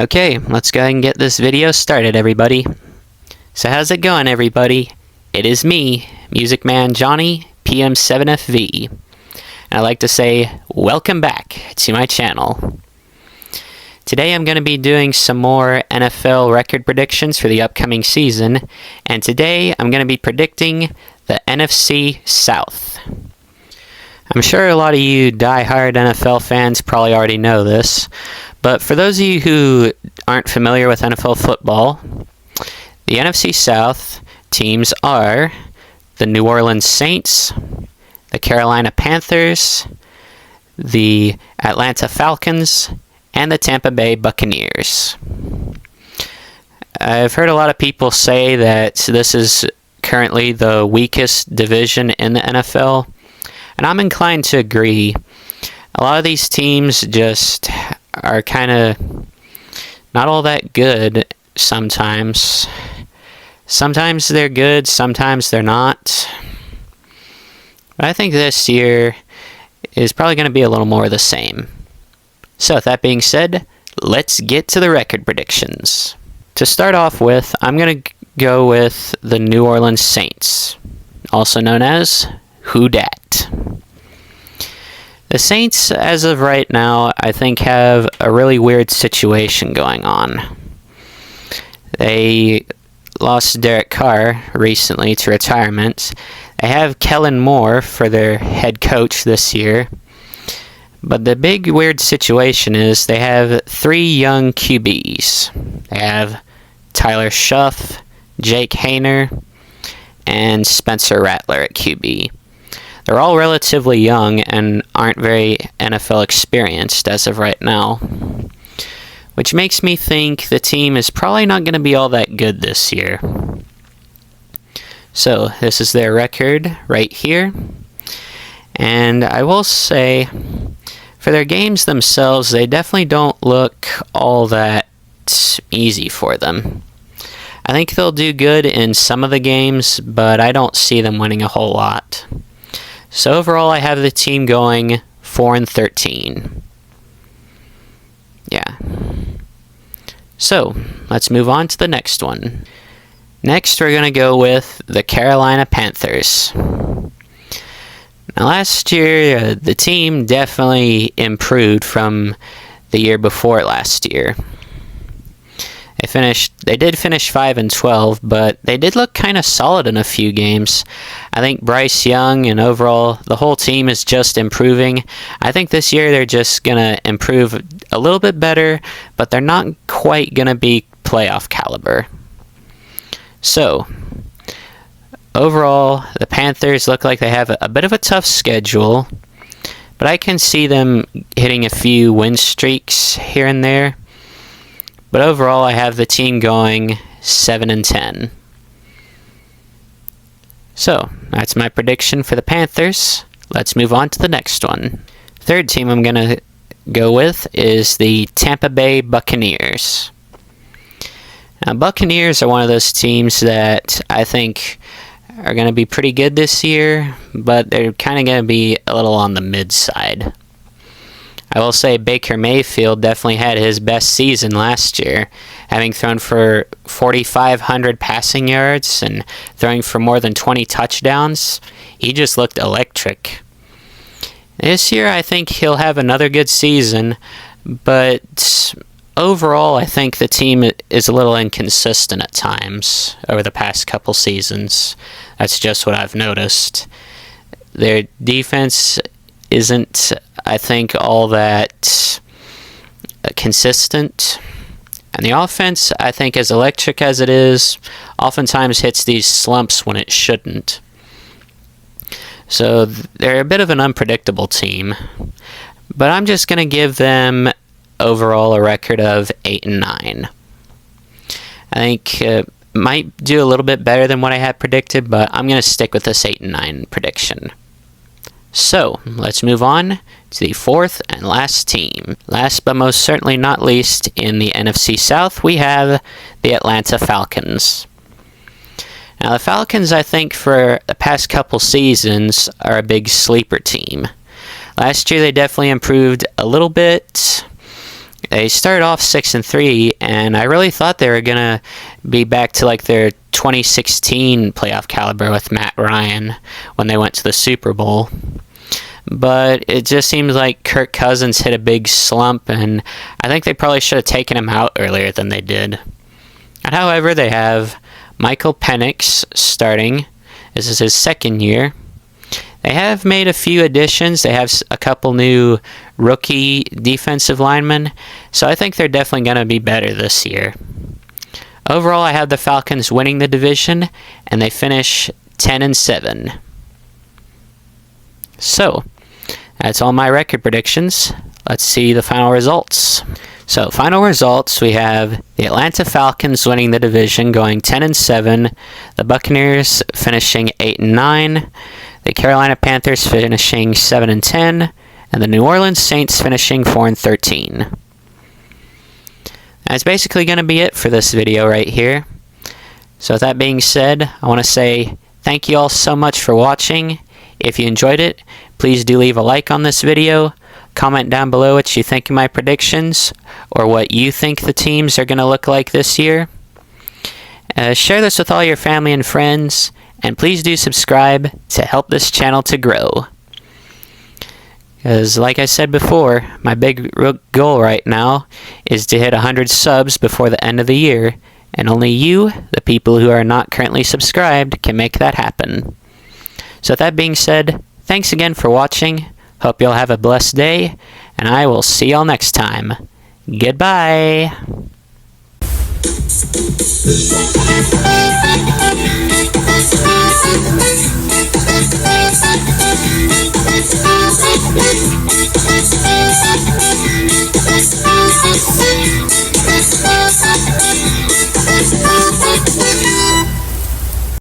Okay, let's go ahead and get this video started, everybody. So how's it going, everybody? It is me, Music Man Johnny, PM7FV. And I'd like to say welcome back to my channel. Today I'm going to be doing some more NFL record predictions for the upcoming season, and today I'm going to be predicting the NFC South. I'm sure a lot of you die-hard NFL fans probably already know this, but for those of you who aren't familiar with NFL football, the NFC South teams are the New Orleans Saints, the Carolina Panthers, the Atlanta Falcons, and the Tampa Bay Buccaneers. I've heard a lot of people say that this is currently the weakest division in the NFL, and I'm inclined to agree. A lot of these teams just are kind of not all that good sometimes. Sometimes they're good, sometimes they're not. But I think this year is probably going to be a little more of the same. So with that being said, let's get to the record predictions. To start off with, I'm going to go with the New Orleans Saints, also known as Who Dat. The Saints, as of right now, I think have a really weird situation going on. They lost Derek Carr recently to retirement. They have Kellen Moore for their head coach this year. But the big weird situation is they have 3 young QBs. They have Tyler Shuff, Jake Hayner, and Spencer Rattler at QB. They're all relatively young and aren't very NFL experienced as of right now, which makes me think the team is probably not going to be all that good this year. So this is their record right here, and I will say for their games themselves, they definitely don't look all that easy for them. I think they'll do good in some of the games, but I don't see them winning a whole lot. So overall, I have the team going 4-13. Yeah. So, let's move on to the next one. Next, we're going to go with the Carolina Panthers. Now, last year, the team definitely improved from the year before last year. They did finish 5-12, but they did look kind of solid in a few games. I think Bryce Young and overall the whole team is just improving. I think this year they're just going to improve a little bit better, but they're not quite going to be playoff caliber. So, overall, the Panthers look like they have a bit of a tough schedule, but I can see them hitting a few win streaks here and there. But overall, I have the team going 7-10. So, that's my prediction for the Panthers. Let's move on to the next one. Third team I'm going to go with is the Tampa Bay Buccaneers. Now, Buccaneers are one of those teams that I think are going to be pretty good this year, but they're kind of going to be a little on the mid side. I will say Baker Mayfield definitely had his best season last year, having thrown for 4,500 passing yards and throwing for more than 20 touchdowns. He just looked electric. This year, I think he'll have another good season, but overall, I think the team is a little inconsistent at times over the past couple seasons. That's just what I've noticed. Their defense isn't, I think, all that consistent. And the offense, I think, as electric as it is, oftentimes hits these slumps when it shouldn't. So they're a bit of an unpredictable team. But I'm just going to give them overall a record of 8-9. I think might do a little bit better than what I had predicted, but I'm going to stick with this 8-9 prediction. So, let's move on to the fourth and last team. Last but most certainly not least, in the NFC South, we have the Atlanta Falcons. Now, the Falcons, I think, for the past couple seasons, are a big sleeper team. Last year, they definitely improved a little bit. They started off 6-3, and I really thought they were gonna be back to like their 2016 playoff caliber with Matt Ryan when they went to the Super Bowl. But it just seems like Kirk Cousins hit a big slump, and I think they probably should have taken him out earlier than they did. And however, they have Michael Penix starting. This is his second year. They have made a few additions. They have a couple new rookie defensive linemen, so I think they're definitely going to be better this year. Overall, I have the Falcons winning the division, and they finish 10-7. So, that's all my record predictions. Let's see the final results. So, final results, we have the Atlanta Falcons winning the division, going 10-7, the Buccaneers finishing 8-9, the Carolina Panthers finishing 7-10, and the New Orleans Saints finishing 4-13. That's basically going to be it for this video right here. So with that being said, I want to say thank you all so much for watching. If you enjoyed it, please do leave a like on this video. Comment down below what you think of my predictions, or what you think the teams are going to look like this year. Share this with all your family and friends, and please do subscribe to help this channel to grow. Because like I said before, my big goal right now is to hit 100 subs before the end of the year, and only you, the people who are not currently subscribed, can make that happen. So with that being said, thanks again for watching. Hope you'll have a blessed day, and I will see y'all next time. Goodbye!